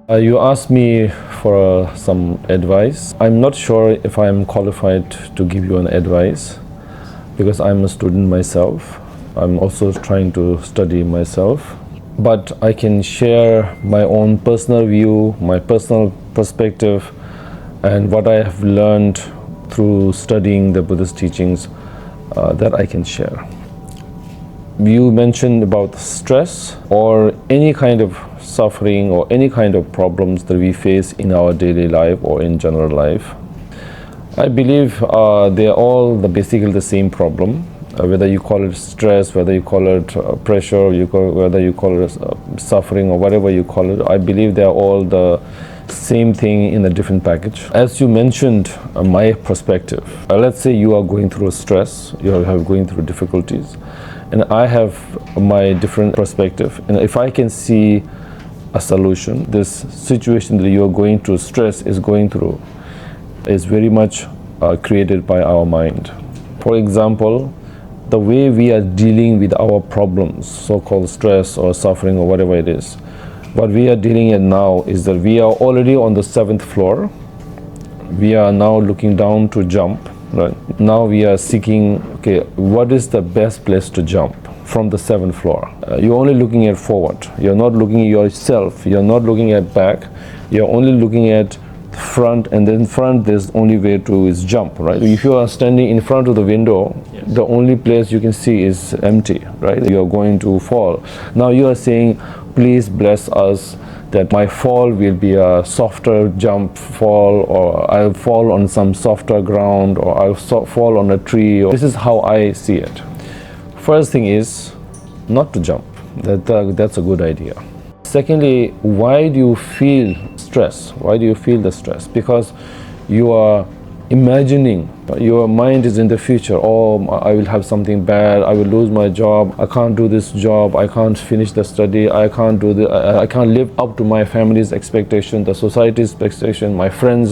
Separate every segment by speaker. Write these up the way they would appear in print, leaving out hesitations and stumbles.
Speaker 1: You asked me for some advice. I'm not sure if I'm qualified to give you an advice because I'm a student myself. I'm also trying to study myself. But I can share my own personal view, my personal perspective, and what I have learned through studying the Buddhist teachings that I can share. You mentioned about stress or any kind of suffering or any kind of problems that we face in our daily life or in general life. I believe they are all basically the same problem. Whether you call it stress, whether you call it pressure, whether you call it suffering or whatever you call it, I believe they are all the same thing in a different package. As you mentioned, my perspective. Let's say you are going through stress, you are going through difficulties, and I have my different perspective. And if I can see a solution, this situation that you are going through, stress is going through, is very much created by our mind. For example, the way we are dealing with our problems, so-called stress or suffering or whatever it is, what we are dealing with now is that we are already on the 7th floor. We are now looking down to jump. Right? Now we are seeking, okay, what is the best place to jump from the 7th floor? You're only looking at forward. You're not looking at yourself. You're not looking at back. You're only looking at front, and then front there's only way to is jump, right? If you are standing in front of the window, yes, the only place you can see is empty, right? You are going to fall. Now you are saying, please bless us that my fall will be a softer jump fall, or I'll fall on some softer ground, or I'll fall on a tree. This is how I see it. First thing is not to jump. That's a good idea. Secondly, why do you feel stress? Why do you feel the stress? Because you are imagining, your mind is in the future. Oh, I will have something bad, I will lose my job, I can't do this job, I can't finish the study, I can't live up to my family's expectation, the society's expectation, my friends.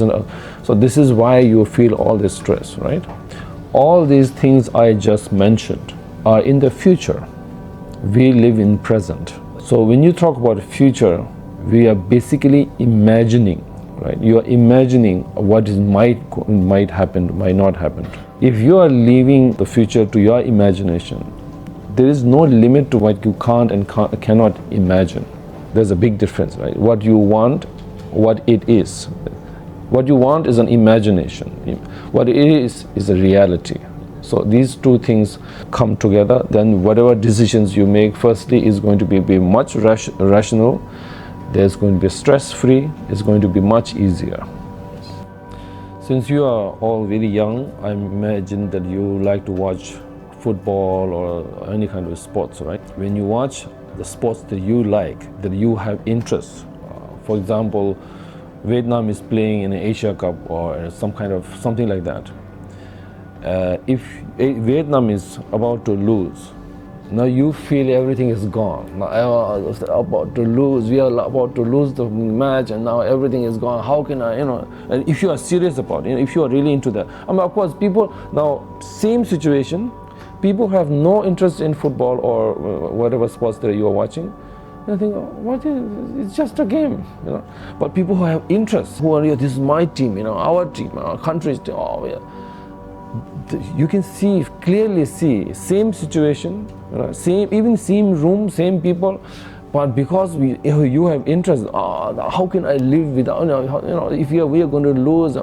Speaker 1: So this is why you feel all this stress, right? All these things I just mentioned are in the future. We live in present. So when you talk about future, we are basically imagining, right? You are imagining what is might happen, might not happen. If you are leaving the future to your imagination, there is no limit to what you can't and cannot imagine. There's a big difference, right? What you want, what it is. What you want is an imagination. What it is a reality. So these two things come together, then whatever decisions you make, firstly, is going to be much rational. There's going to be stress-free. It's going to be much easier. Since you are all very young, I imagine that you like to watch football or any kind of sports, right? When you watch the sports that you like, that you have interest, for example, Vietnam is playing in an Asia Cup or something like that. If Vietnam is about to lose, now you feel everything is gone. Now about to lose, we are about to lose the match, and now everything is gone. How can I, and if you are serious about it, if you are really into that. I mean, of course, people, now, same situation, people have no interest in football or whatever sports that you are watching. They think, it's just a game, But people who have interest, who are, this is my team, our team, our country's team, you can clearly see same situation, same room, same people, but because you have interest, how can I live without, if we are going to lose,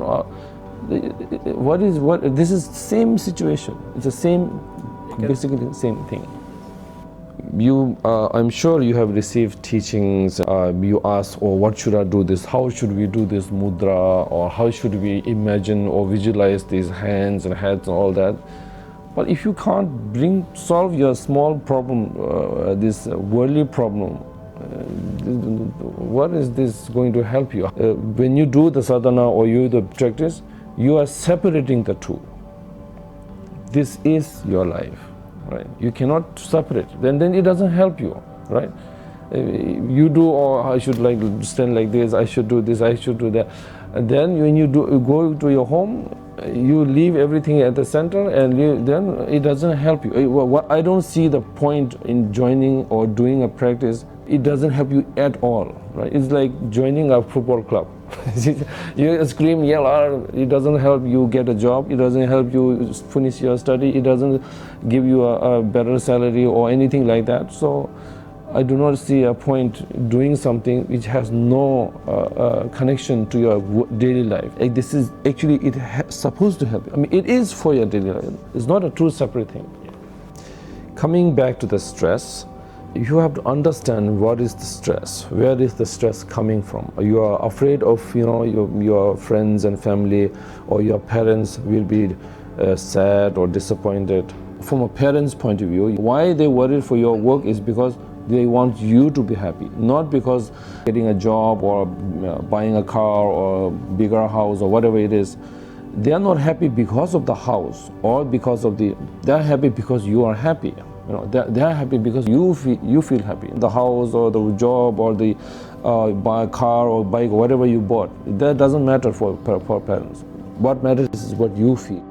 Speaker 1: this is same situation. It's the same, basically the same thing. I'm sure you have received teachings. You ask, what should I do this? How should we do this mudra? Or how should we imagine or visualize these hands and heads and all that? But if you can't solve your small problem, this worldly problem, what is this going to help you? When you do the sadhana or you do the practice, you are separating the two. This is your life. Right? You cannot separate. Then it doesn't help you, right? You do, I should stand like this, I should do this, I should do that. And then when you go to your home, you leave everything at the center, and then it doesn't help you. I don't see the point in joining or doing a practice. It doesn't help you at all. right? It's like joining a football club. You scream, yell, it doesn't help you get a job, it doesn't help you finish your study, it doesn't give you a better salary or anything like that. So I do not see a point doing something which has no connection to your daily life. Like this is actually, supposed to help you. I mean, it is for your daily life. It's not a true separate thing. Coming back to the stress, you have to understand what is the stress. Where is the stress coming from? You are afraid of, your friends and family, or your parents will be sad or disappointed. From a parent's point of view, why they worry for your work is because they want you to be happy, not because getting a job or buying a car or bigger house or whatever it is. They are not happy because of the house or because of they're happy because you are happy. They're happy because you feel happy. The house or the job or the buy a car or bike or whatever you bought, that doesn't matter for parents. What matters is what you feel.